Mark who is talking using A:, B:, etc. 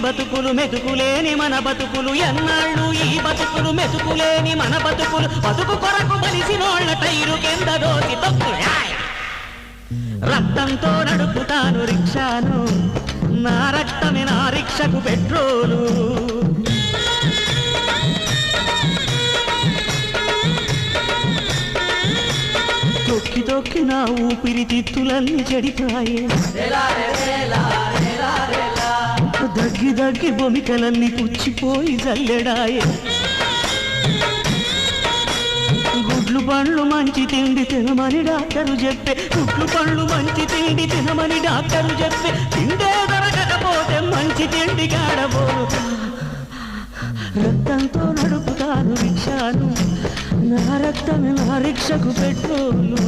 A: బతుకులు మెతుకులేని మన బతుకులు ఎన్నాళ్ళు ఈ బతుకులు మెతుకులేని మన బతుకులు బతుకు కొరకు బలిసినోళ్ళ టైరు కింద దోసి తొక్కు రక్తంతో నడుపుతాను రిక్షాను నా రక్తమే నా రిక్షకు పెట్రోలు తొక్కి తొక్కి నా ఊపిరితిత్తులన్నీ చెడిపాయే దగ్గి దగ్గి బొమికలన్నీ పుచ్చిపోయి జల్లెడాయే గుడ్లు పండ్లు మంచి తిండి తినమని డాక్టరు చెప్పే గుడ్లు పండ్లు మంచి తిండి తినమని డాక్టరు చెప్పే తిండే దొరకకపోతే మంచి తిండి కాడబోను రక్తంతో నడుపుతాను రిక్షాను నా రక్తమే నా రిక్షకు పెట్రోలు